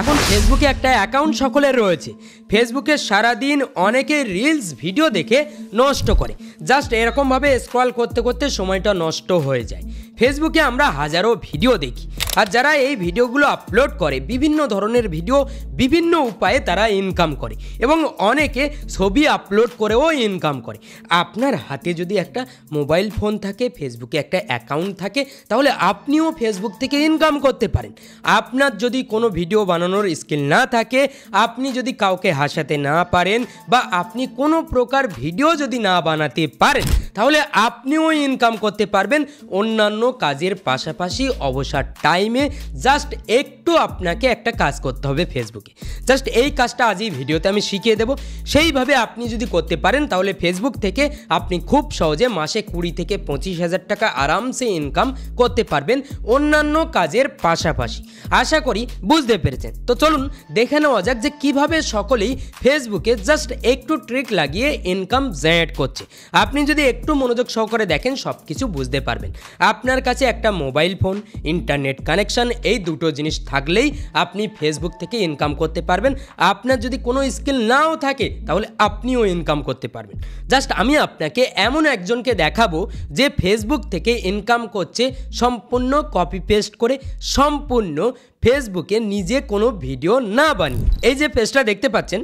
এখন ফেসবুকে একটা অ্যাকাউন্ট সকলের রয়েছে। ফেসবুকে সারাদিন অনেকে রিলস ভিডিও দেখে নষ্ট করে, জাস্ট এরকমভাবে স্ক্রল করতে করতে সময়টা নষ্ট হয়ে যায়। ফেসবুকে আমরা হাজারো ভিডিও দেখি, আর যারা এই ভিডিওগুলো আপলোড করে বিভিন্ন ধরনের ভিডিও বিভিন্ন উপায়ে তারা ইনকাম করে এবং অনেকে ছবি আপলোড করেও ইনকাম করে। আপনার হাতে যদি একটা মোবাইল ফোন থাকে, ফেসবুকে একটা অ্যাকাউন্ট থাকে, তাহলে আপনিও ফেসবুক থেকে ইনকাম করতে পারেন। আপনার যদি কোনো ভিডিও বানানোর স্কিল না থাকে, আপনি যদি কাউকে হাসাতে না পারেন বা আপনি কোনো প্রকার ভিডিও যদি না বানাতে পারেন, তাহলে আপনিও ইনকাম করতে পারবেন অন্যান্য কাজের পাশাপাশি অবসর টাইমে। জাস্ট একটু আপনাকে একটা কাজ করতে হবে ফেসবুকে। জাস্ট এই কাজটা আজ এই ভিডিওতে আমি শিখিয়ে দেব। সেইভাবে আপনি যদি করতে পারেন তাহলে ফেসবুক থেকে আপনি খুব সহজে মাসে 20 থেকে 25,000 টাকা আরামসে ইনকাম করতে পারবেন অন্যান্য কাজের পাশাপাশি। আশা করি বুঝতে পেরেছেন। তো চলুন দেখে নেওয়া যাক যে কীভাবে সকলেই ফেসবুকে জাস্ট একটু ট্রিক লাগিয়ে ইনকাম জেনারেট করছে। আপনি যদি একটু মনোযোগ সহকারে দেখেন সব কিছু বুঝতে পারবেন। আপনার কাছে একটা মোবাইল ফোন, ইন্টারনেট কানেকশন, এই দুটো জিনিস থাকলেই আপনি ফেসবুক থেকে ইনকাম করতে পারবেন। আপনার যদি কোনো স্কিল নাও থাকে তাহলে আপনিও ইনকাম করতে পারবেন। জাস্ট আমি আপনাকে এমন একজনকে দেখাবো যে ফেসবুক থেকে ইনকাম করছে সম্পূর্ণ কপি পেস্ট করে, সম্পূর্ণ ফেসবুকে নিজে কোনো ভিডিও না বানিয়ে। এই যে পেজটা দেখতে পাচ্ছেন,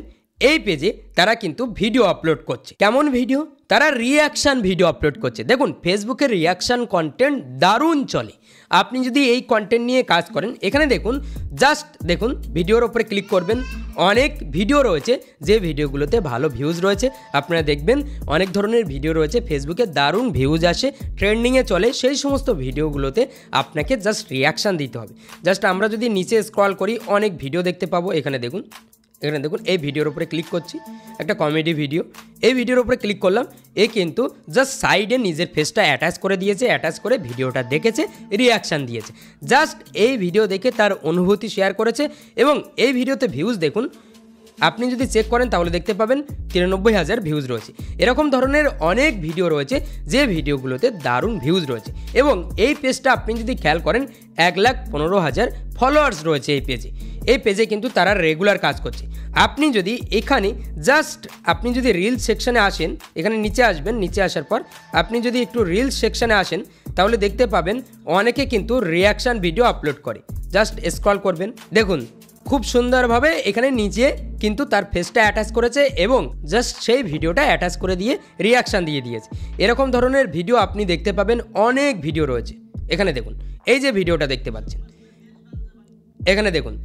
এই পেজে তারা কিন্তু ভিডিও আপলোড করছে। কেমন ভিডিও? তারা রিয়াকশান ভিডিও আপলোড করছে। দেখুন ফেসবুকের রিয়াকশান কন্টেন্ট দারুণ চলে। আপনি যদি এই কন্টেন্ট নিয়ে কাজ করেন, এখানে দেখুন, জাস্ট দেখুন ভিডিওর ওপরে ক্লিক করবেন। অনেক ভিডিও রয়েছে যে ভিডিওগুলোতে ভালো ভিউজ রয়েছে। আপনারা দেখবেন অনেক ধরনের ভিডিও রয়েছে ফেসবুকে দারুণ ভিউজ আসে, ট্রেন্ডিংয়ে চলে। সেই সমস্ত ভিডিওগুলোতে আপনাকে জাস্ট রিয়াকশান দিতে হবে। জাস্ট আমরা যদি নিচে স্ক্রল করি অনেক ভিডিও দেখতে পাবো। এখানে দেখুন এই ভিডিওর উপরে ক্লিক করছি, একটা কমেডি ভিডিও। এই ভিডিওর উপরে ক্লিক করলাম, এ কিন্তু জাস্ট সাইডে নিজের ফেসটা অ্যাটাচ করে দিয়েছে, অ্যাটাচ করে ভিডিওটা দেখেছে, রিয়াকশান দিয়েছে। জাস্ট এই ভিডিও দেখে তার অনুভূতি শেয়ার করেছে এবং এই ভিডিওতে ভিউজ দেখুন, আপনি যদি চেক করেন তাহলে দেখতে পাবেন 93,000 ভিউজ রয়েছে। এরকম ধরনের অনেক ভিডিও রয়েছে যে ভিডিওগুলোতে দারুণ ভিউজ রয়েছে এবং এই পেজটা আপনি যদি খেয়াল করেন 1,15,000 ফলোয়ার্স রয়েছে এই পেজে। এই পেজে কিন্তু তারা রেগুলার কাজ করছে। আপনি যদি এখানে জাস্ট আপনি যদি রিলস সেকশানে আসেন, এখানে নিচে আসবেন, নিচে আসার পর আপনি যদি একটু রিলস সেকশানে আসেন তাহলে দেখতে পাবেন অনেকে কিন্তু রিয়াকশান ভিডিও আপলোড করে। জাস্ট স্ক্রল করবেন, দেখুন খুব সুন্দরভাবে এখানে নিচে কিন্তু তার ফেসটা অ্যাটাচ করেছে এবং জাস্ট সেই ভিডিওটা অ্যাটাচ করে দিয়ে রিয়াকশান দিয়ে দিয়েছে। এরকম ধরনের ভিডিও আপনি দেখতে পাবেন, অনেক ভিডিও রয়েছে। এখানে দেখুন এই যে ভিডিওটা দেখতে পাচ্ছেন, এখানে দেখুন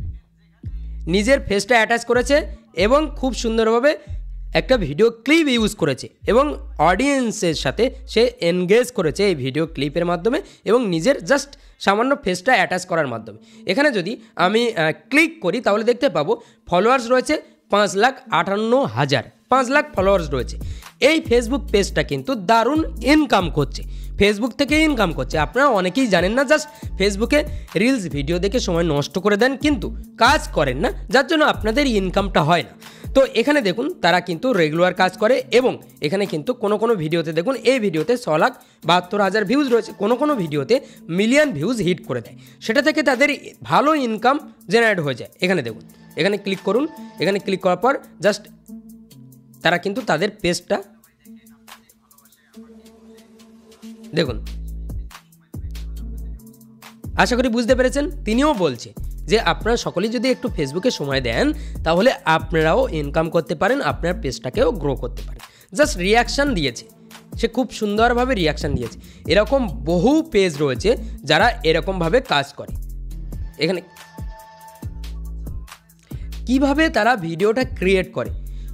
নিজের ফেসটা অ্যাটাচ করেছে এবং খুব সুন্দরভাবে একটা ভিডিও ক্লিপ ইউজ করেছে এবং অডিয়েন্সের সাথে সে এনগেজ করেছে এই ভিডিও ক্লিপের মাধ্যমে এবং নিজের জাস্ট সামান্য ফেসটা অ্যাটাচ করার মাধ্যমে। এখানে যদি আমি ক্লিক করি তাহলে দেখতে পাবো ফলোয়ার্স রয়েছে 5,58,000, 5 লাখ ফলোয়ার্স রয়েছে। এই ফেসবুক পেজটা কিন্তু দারুণ ইনকাম করছে, ফেসবুক থেকে ইনকাম করছে। আপনারা অনেকেই জানেন না, জাস্ট ফেসবুকে রিলস ভিডিও দেখে সময় নষ্ট করে দেন কিন্তু কাজ করেন না, যার জন্য আপনাদের ইনকামটা হয় না। তো এখানে দেখুন তারা কিন্তু রেগুলার কাজ করে এবং এখানে কিন্তু কোনো ভিডিওতে দেখুন, এই ভিডিওতে 6,72,000 ভিউজ রয়েছে, কোনো ভিডিওতে মিলিয়ন ভিউজ হিট করে দেয়। সেটা থেকে তাদের ভালো ইনকাম জেনারেট হয়ে যায়। এখানে দেখুন, এখানে ক্লিক করুন, এখানে ক্লিক করার পর জাস্ট তারা কিন্তু তাদের পেজটা দেখুন। আশা করি বুঝতে পেরেছেন। তিনিও বলছে যে আপনারা সকলেই যদি একটু ফেসবুকে সময় দেন তাহলে আপনারাও ইনকাম করতে পারেন, আপনার পেজটাকেও গ্রো করতে পারেন। জাস্ট রিয়াকশান দিয়েছে, সে খুব সুন্দরভাবে রিয়াকশান দিয়েছে। এরকম বহু পেজ রয়েছে যারা এরকমভাবে কাজ করে। এখানে কিভাবে তারা ভিডিওটা ক্রিয়েট করে,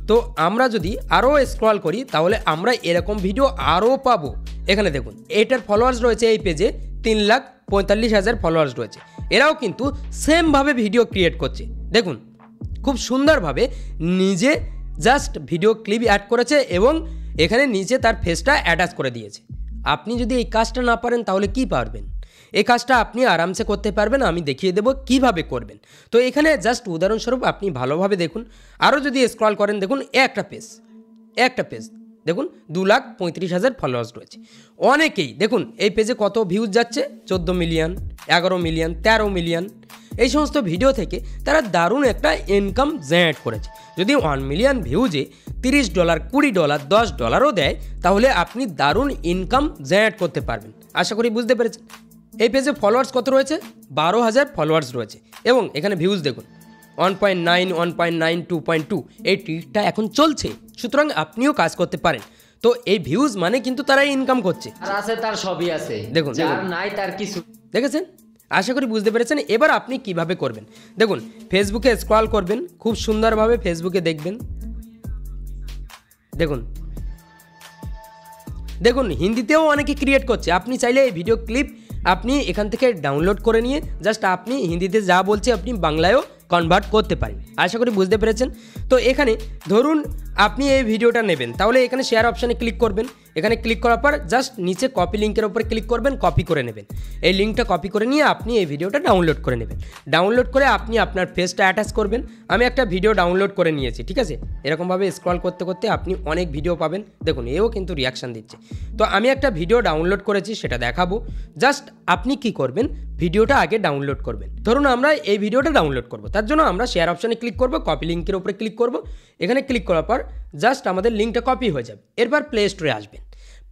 তো আমরা যদি আরও স্ক্রল করি তাহলে আমরা এরকম ভিডিও আরও পাবো। এখানে দেখুন এটার ফলোয়ার্স রয়েছে এই পেজে 3,45,000 ফলোয়ার্স রয়েছে। এরাও কিন্তু সেমভাবে ভিডিও ক্রিয়েট করছে। দেখুন খুব সুন্দরভাবে নিজে জাস্ট ভিডিও ক্লিপ অ্যাড করেছে এবং এখানে নিচে তার ফেসটা অ্যাটাচ করে দিয়েছে। আপনি যদি এই কাজটা না পারেন তাহলে কি পারবেন? এই কাজটা আপনি আরামসে করতে পারবেন, আমি দেখিয়ে দেবো কিভাবে করবেন। তো এখানে জাস্ট উদাহরণস্বরূপ আপনি ভালোভাবে দেখুন। আরও যদি স্ক্রল করেন দেখুন একটা পেজ দেখুন 2,35,000 ফলোয়ার্স রয়েছে। অনেকেই দেখুন এই পেজে কত ভিউজ যাচ্ছে, 14 মিলিয়ন, 11 মিলিয়ন, 13 মিলিয়ন। এই সমস্ত ভিডিও থেকে তারা দারুণ একটা ইনকাম জেনারেট করেছে। যদি 1 মিলিয়ন ভিউজে $30, $20, $10ও দেয়, তাহলে আপনি দারুণ ইনকাম জেনারেট করতে পারবেন। আশা করি বুঝতে পেরেছেন। এই পেজে ফলোয়ার্স কত রয়েছে? 12,000 ফলোয়ার্স রয়েছে এবং এখানে ভিউজ দেখুন 1.9, 1.9, 2.2। এই ট্রিকটা এখন চলছে, সুতরাং আপনিও কাজ করতে পারেন। তো এই ভিউজ মানে কিন্তু তারা ইনকাম করছে। আর আছে তার সবই আছে, দেখুন যার নাই তার কিছু। দেখেছেন? আশা করি বুঝতে পেরেছেন। এবার আপনি কিভাবে করবেন দেখুন, ফেসবুকে স্ক্রল করবেন, খুব সুন্দরভাবে ফেসবুকে দেখবেন। দেখুন দেখুন হিন্দিতেও অনেকে ক্রিয়েট করছে। আপনি চাইলে এই ভিডিও ক্লিপ আপনি এখান থেকে ডাউনলোড করে নিয়ে জাস্ট আপনি হিন্দিতে যা বলছে আপনি বাংলায়ও কনভার্ট করতে পারেন। আশা করি বুঝতে পেরেছেন। তো এখানে ধরুন আপনি এই ভিডিওটা নেবেন, তাহলে এখানে শেয়ার অপশানে ক্লিক করবেন। এখানে ক্লিক করার পর জাস্ট নিচে কপি লিঙ্কের উপরে ক্লিক করবেন, কপি করে নেবেন। এই লিঙ্কটা কপি করে নিয়ে আপনি এই ভিডিওটা ডাউনলোড করে নেবেন। ডাউনলোড করে আপনি আপনার পেজটা অ্যাটাচ করবেন। আমি একটা ভিডিও ডাউনলোড করে নিয়েছি, ঠিক আছে। এরকমভাবে স্ক্রল করতে করতে আপনি অনেক ভিডিও পাবেন। দেখুন এও কিন্তু রিয়াকশান দিচ্ছে। তো আমি একটা ভিডিও ডাউনলোড করেছি, সেটা দেখাবো। জাস্ট আপনি কি করবেন, ভিডিওটা আগে ডাউনলোড করবেন। ধরুন আমরা এই ভিডিওটা ডাউনলোড করব, তার জন্য আমরা শেয়ার অপশানে ক্লিক করব, কপি লিঙ্কের উপরে ক্লিক করব। এখানে ক্লিক করার পর জাস্ট আমাদের লিঙ্কটা কপি হয়ে যাবে। এরপর প্লে স্টোরে আসবেন।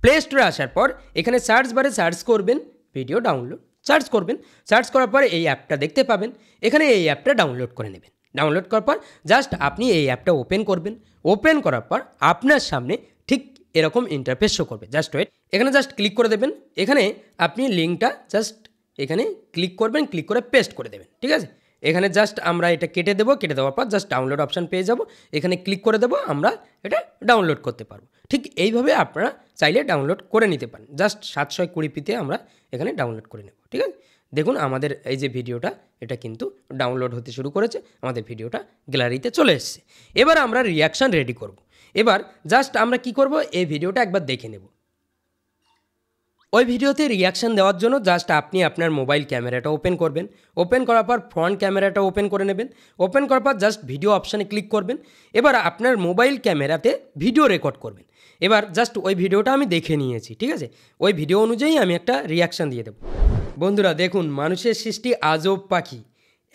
প্লে স্টোরে আসার পর এখানে সার্চ বারে সার্চ করবেন ভিডিও ডাউনলোড, সার্চ করবেন। সার্চ করার পর এই অ্যাপটা দেখতে পাবেন। এখানে এই অ্যাপটা ডাউনলোড করে নেবেন। ডাউনলোড করার পর জাস্ট আপনি এই অ্যাপটা ওপেন করবেন। ওপেন করার পর আপনার সামনে ঠিক এরকম ইন্টারফেস শো করবে। জাস্ট ওয়েট, এখানে জাস্ট ক্লিক করে দেবেন। এখানে আপনি লিঙ্কটা জাস্ট এখানে ক্লিক করবেন, ক্লিক করে পেস্ট করে দেবেন, ঠিক আছে। এখানে জাস্ট আমরা এটা কেটে দেবো, কেটে দেওয়ার পর জাস্ট ডাউনলোড অপশান পেয়ে যাব। এখানে ক্লিক করে দেবো, আমরা এটা ডাউনলোড করতে পারবো। ঠিক এইভাবে আপনারা চাইলে ডাউনলোড করে নিতে পারেন। জাস্ট 720p আমরা এখানে ডাউনলোড করে নেব, ঠিক আছে। দেখুন আমাদের এই যে ভিডিওটা, এটা কিন্তু ডাউনলোড হতে শুরু করেছে। আমাদের ভিডিওটা গ্যালারিতে চলে এসেছে। এবার আমরা রিয়াকশান রেডি করব। এবার জাস্ট আমরা কি করব, এই ভিডিওটা একবার দেখে নেব। ওই ভিডিওতে রিয়াকশান দেওয়ার জন্য জাস্ট আপনি আপনার মোবাইল ক্যামেরাটা ওপেন করবেন। ওপেন করার পর ফ্রন্ট ক্যামেরাটা ওপেন করে নেবেন। ওপেন করার পর জাস্ট ভিডিও অপশানে ক্লিক করবেন। এবার আপনার মোবাইল ক্যামেরাতে ভিডিও রেকর্ড করবেন। এবার জাস্ট ওই ভিডিওটা আমি দেখে নিয়েছি, ঠিক আছে। ওই ভিডিও অনুযায়ী আমি একটা রিয়াকশান দিয়ে দেবো। বন্ধুরা দেখুন, মানুষের সৃষ্টি আজব পাখি।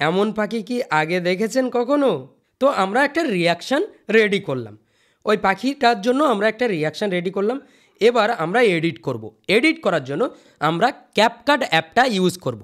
এমন পাখি কি আগে দেখেছেন কখনো? তো আমরা একটা রিয়াকশান রেডি করলাম। ওই পাখিটার জন্য আমরা একটা রিয়াকশান রেডি করলাম। এবার আমরা এডিট করব। এডিট করার জন্য আমরা ক্যাপকাট অ্যাপটা ইউজ করব।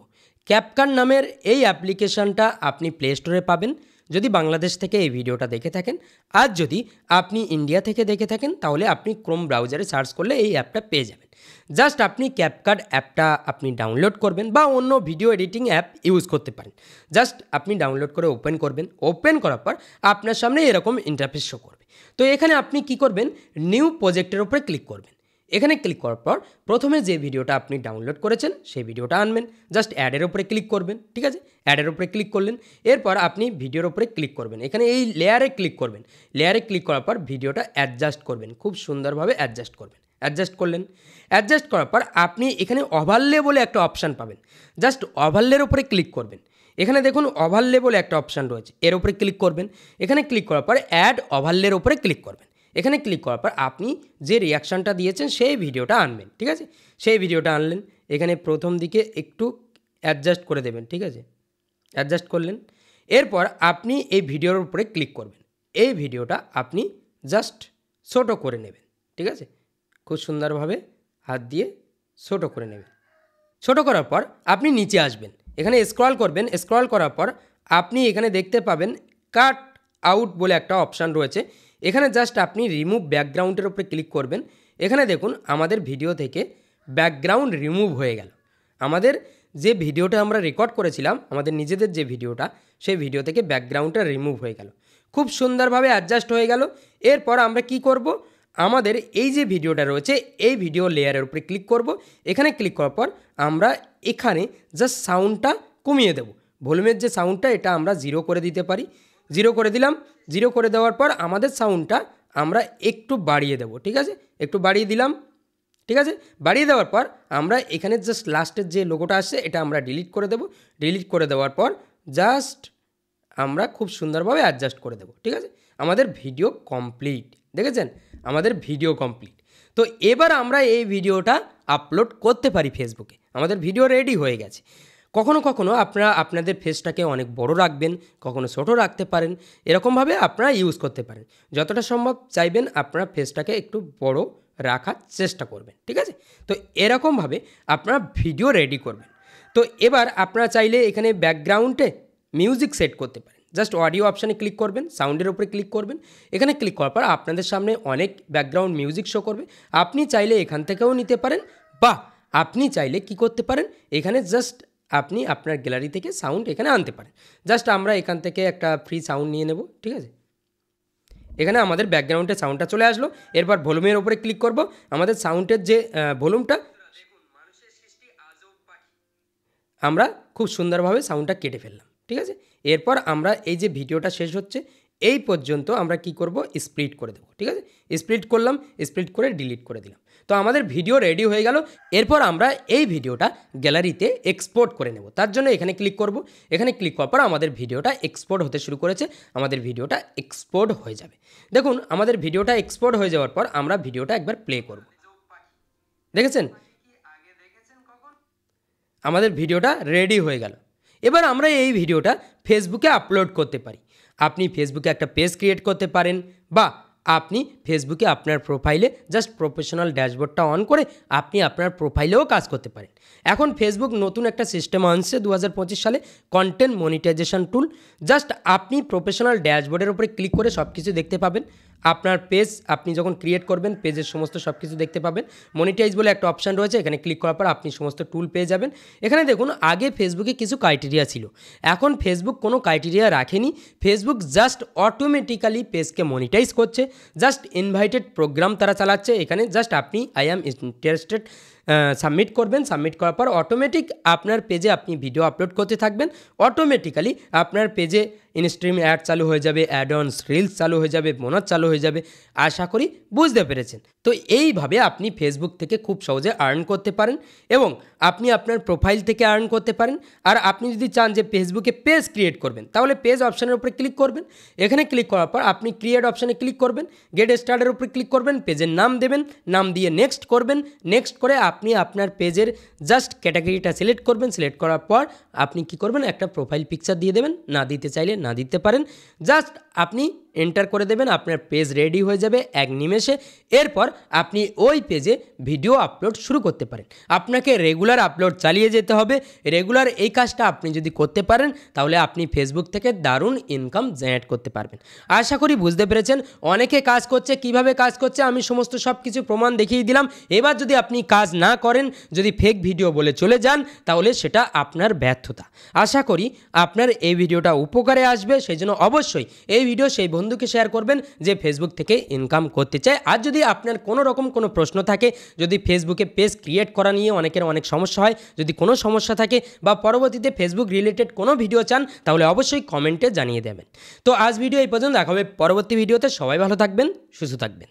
ক্যাপকাট নামের এই অ্যাপ্লিকেশানটা আপনি প্লে স্টোরে পাবেন যদি বাংলাদেশ থেকে এই ভিডিওটা দেখে থাকেন। আর যদি আপনি ইন্ডিয়া থেকে দেখে থাকেন তাহলে আপনি ক্রোম ব্রাউজারে সার্চ করলে এই অ্যাপটা পেয়ে যাবেন। জাস্ট আপনি ক্যাপকাট অ্যাপটা আপনি ডাউনলোড করবেন বা অন্য ভিডিও এডিটিং অ্যাপ ইউজ করতে পারেন। জাস্ট আপনি ডাউনলোড করে ওপেন করবেন। ওপেন করার পর আপনার সামনে এরকম ইন্টারফেস শো করবে। তো এখানে আপনি কি করবেন, নিউ প্রজেক্টের উপরে ক্লিক করবেন। এখানে ক্লিক করার পর প্রথমে যে ভিডিওটা আপনি ডাউনলোড করেছেন সেই ভিডিওটা আনবেন। জাস্ট অ্যাডের উপরে ক্লিক করবেন, ঠিক আছে। অ্যাডের উপরে ক্লিক করলেন। এরপর আপনি ভিডিওর উপরে ক্লিক করবেন। এখানে এই লেয়ারে ক্লিক করবেন। লেয়ারে ক্লিক করার পর ভিডিওটা অ্যাডজাস্ট করবেন, খুব সুন্দরভাবে অ্যাডজাস্ট করবেন। অ্যাডজাস্ট করলেন। অ্যাডজাস্ট করার পর আপনি এখানে ওভারলে বলে একটা অপশান পাবেন। জাস্ট ওভারলের উপরে ক্লিক করবেন। এখানে দেখুন ওভারলে বলে একটা অপশান রয়েছে, এর উপরে ক্লিক করবেন। এখানে ক্লিক করার পর অ্যাড ওভারলের উপরে ক্লিক করবেন। এখানে ক্লিক করার পর আপনি যে রিয়াকশানটা দিয়েছেন সেই ভিডিওটা আনবেন, ঠিক আছে। সেই ভিডিওটা আনলেন। এখানে প্রথম দিকে একটু অ্যাডজাস্ট করে দেবেন, ঠিক আছে। অ্যাডজাস্ট করলেন। এরপর আপনি এই ভিডিওর উপরে ক্লিক করবেন। এই ভিডিওটা আপনি জাস্ট ছোটো করে নেবেন, ঠিক আছে। খুব সুন্দরভাবে হাত দিয়ে ছোটো করে নেবেন। ছোটো করার পর আপনি নিচে আসবেন। এখানে স্ক্রল করবেন। স্ক্রল করার পর আপনি এখানে দেখতে পাবেন কাট আউট বলে একটা অপশান রয়েছে। এখানে জাস্ট আপনি রিমুভ ব্যাকগ্রাউন্ডের উপরে ক্লিক করবেন। এখানে দেখুন আমাদের ভিডিও থেকে ব্যাকগ্রাউন্ড রিমুভ হয়ে গেল। আমাদের যে ভিডিওটা আমরা রেকর্ড করেছিলাম, আমাদের নিজেদের যে ভিডিওটা, সেই ভিডিও থেকে ব্যাকগ্রাউন্ডটা রিমুভ হয়ে গেল। খুব সুন্দরভাবে অ্যাডজাস্ট হয়ে গেল। এরপর আমরা কি করব, আমাদের এই যে ভিডিওটা রয়েছে এই ভিডিও লেয়ারের উপরে ক্লিক করব। এখানে ক্লিক করার পর আমরা এখানে জাস্ট সাউন্ডটা কমিয়ে দেব। ভলিউমের যে সাউন্ডটা এটা আমরা 0 করে দিতে পারি। 0 করে দিলাম। 0 করে দেওয়ার পর আমাদের সাউন্ডটা আমরা একটু বাড়িয়ে দেব, ঠিক আছে। একটু বাড়িয়ে দিলাম, ঠিক আছে। বাড়িয়ে দেওয়ার পর আমরা এখানে জাস্ট লাস্টের যে লোগোটা আসছে এটা আমরা ডিলিট করে দেব। ডিলিট করে দেওয়ার পর জাস্ট আমরা খুব সুন্দরভাবে অ্যাডজাস্ট করে দেব, ঠিক আছে। আমাদের ভিডিও কমপ্লিট। দেখেছেন আমাদের ভিডিও কমপ্লিট। তো এবার আমরা এই ভিডিওটা আপলোড করতে পারি ফেসবুকে। আমাদের ভিডিও রেডি হয়ে গেছে। কখনো কখনো আপনারা আপনাদের ফেসটাকে অনেক বড় রাখবেন, কখনো ছোটো রাখতে পারেন, এরকমভাবে আপনারা ইউজ করতে পারেন। যতটা সম্ভব চাইবেন আপনারা ফেসটাকে একটু বড় রাখার চেষ্টা করবেন, ঠিক আছে? তো এরকমভাবে আপনারা ভিডিও রেডি করবেন। তো এবার আপনারা চাইলে এখানে ব্যাকগ্রাউন্ডে মিউজিক সেট করতে পারেন। জাস্ট অডিও অপশানে ক্লিক করবেন, সাউন্ডের উপরে ক্লিক করবেন। এখানে ক্লিক করার পর আপনাদের সামনে অনেক ব্যাকগ্রাউন্ড মিউজিক শো করবে। আপনি চাইলে এখান থেকেও নিতে পারেন, বা আপনি চাইলে কি করতে পারেন, এখানে জাস্ট আপনি আপনার গ্যালারি থেকে সাউন্ড এখানে আনতে পারেন। জাস্ট আমরা এখান থেকে একটা ফ্রি সাউন্ড নিয়ে নেব, ঠিক আছে? এখানে আমাদের ব্যাকগ্রাউন্ডে সাউন্ডটা চলে আসলো। এরপর ভলিউমের উপরে ক্লিক করব। আমাদের সাউন্ডের যে ভলিউমটা, আমরা খুব সুন্দরভাবে সাউন্ডটা কেটে ফেললাম, ঠিক আছে? এরপর আমরা এই যে ভিডিওটা শেষ হচ্ছে এই পর্যন্ত আমরা কি করব, স্প্লিট করে দেবো, ঠিক আছে? স্প্লিট করলাম, স্প্লিট করে ডিলিট করে দিলাম। তো আমাদের ভিডিও রেডি হয়ে গেল। এরপর আমরা এই ভিডিওটা গ্যালারিতে এক্সপোর্ট করে নেব। তার জন্য এখানে ক্লিক করব। এখানে ক্লিক করার পর আমাদের ভিডিওটা এক্সপোর্ট হতে শুরু করেছে। আমাদের ভিডিওটা এক্সপোর্ট হয়ে যাবে। দেখুন আমাদের ভিডিওটা এক্সপোর্ট হয়ে যাওয়ার পর আমরা ভিডিওটা একবার প্লে করব। দেখেছেন আমাদের ভিডিওটা রেডি হয়ে গেল। এবার আমরা এই ভিডিওটা ফেসবুকে আপলোড করতে পারি। আপনি ফেসবুকে একটা পেজ ক্রিয়েট করতে পারেন, বা আপনি ফেসবুকে আপনার প্রোফাইলে জাস্ট প্রফেশনাল ড্যাশবোর্ডটা অন করে আপনি আপনার প্রোফাইলেও কাজ করতে পারেন। এখন ফেসবুক নতুন একটা সিস্টেম আনছে 2025 সালে, কন্টেন্ট মনিটাইজেশন টুল। জাস্ট আপনি প্রফেশনাল ড্যাশবোর্ডের উপরে ক্লিক করে সব কিছু দেখতে পাবেন। আপনার পেজ আপনি যখন ক্রিয়েট করবেন পেজের সমস্ত সব কিছু দেখতে পাবেন। মনিটাইজ বলে একটা অপশান রয়েছে, এখানে ক্লিক করার পর আপনি সমস্ত টুল পেয়ে যাবেন। এখানে দেখুন আগে ফেসবুকে কিছু ক্রাইটেরিয়া ছিল, এখন ফেসবুক কোনো ক্রাইটেরিয়া রাখেনি। ফেসবুক জাস্ট অটোমেটিক্যালি পেজকে মনিটাইজ করছে। জাস্ট ইনভাইটেড প্রোগ্রাম তারা চালাচ্ছে। এখানে জাস্ট আপনি আই অ্যাম ইন্টারেস্টেড সাবমিট করবেন। সাবমিট করার পর অটোমেটিক আপনার পেজে আপনি ভিডিও আপলোড করতে থাকবেন। অটোমেটিক্যালি আপনার পেজে ইনস্ট্রিম অ্যাড চালু হয়ে যাবে, অ্যাড অনস রিলস চালু হয়ে যাবে, বোনাস চালু হয়ে যাবে। আশা করি বুঝতে পেরেছেন। তো এইভাবে আপনি ফেসবুক থেকে খুব সহজে আর্ন করতে পারেন, এবং আপনি আপনার প্রোফাইল থেকে আর্ন করতে পারেন। আর আপনি যদি চান যে ফেসবুকে পেজ ক্রিয়েট করবেন, তাহলে পেজ অপশানের উপরে ক্লিক করবেন। এখানে ক্লিক করার পর আপনি ক্রিয়েট অপশানে ক্লিক করবেন, গেট স্টার্টের উপরে ক্লিক করবেন, পেজের নাম দেবেন, নাম দিয়ে নেক্সট করবেন। নেক্সট করে আপনি আপনার পেজের জাস্ট ক্যাটাগরিটা সিলেক্ট করবেন। সিলেক্ট করার পর আপনি কি করবেন, একটা প্রোফাইল পিকচার দিয়ে দেবেন, না দিতে চাইলে না দিতে পারেন। জাস্ট আপনি এন্টার করে দেবেন, আপনার পেজ রেডি হয়ে যাবে এক নিমেষে। এরপর আপনি ওই পেজে ভিডিও আপলোড শুরু করতে পারেন। আপনাকে রেগুলার আপলোড চালিয়ে যেতে হবে। রেগুলার এই কাজটা আপনি যদি করতে পারেন, তাহলে আপনি ফেসবুক থেকে দারুণ ইনকাম জেনারেট করতে পারবেন। আশা করি বুঝতে পেরেছেন। অনেকে কাজ করছে, কিভাবে কাজ করছে আমি সমস্ত সব কিছু প্রমাণ দেখিয়ে দিলাম। এবার যদি আপনি কাজ না করেন, যদি ফেক ভিডিও বলে চলে যান, তাহলে সেটা আপনার ব্যর্থতা। আশা করি আপনার এই ভিডিওটা উপকারে আসবে। সেই জন্য অবশ্যই এই ভিডিও সেই বন্ধুকে শেয়ার করবেন যে ফেসবুক থেকে ইনকাম করতে চায়। আর যদি আপনার কোনো রকম কোনো প্রশ্ন থাকে, যদি ফেসবুকে পেজ ক্রিয়েট করা নিয়ে অনেকের অনেক সমস্যা হয়, যদি কোনো সমস্যা থাকে বা পরবর্তীতে ফেসবুক রিলেটেড কোনো ভিডিও চান, তাহলে অবশ্যই কমেন্টে জানিয়ে দেবেন। তো আজ ভিডিও এই পর্যন্ত, দেখা হবে পরবর্তী ভিডিওতে। সবাই ভালো থাকবেন, সুস্থ থাকবেন।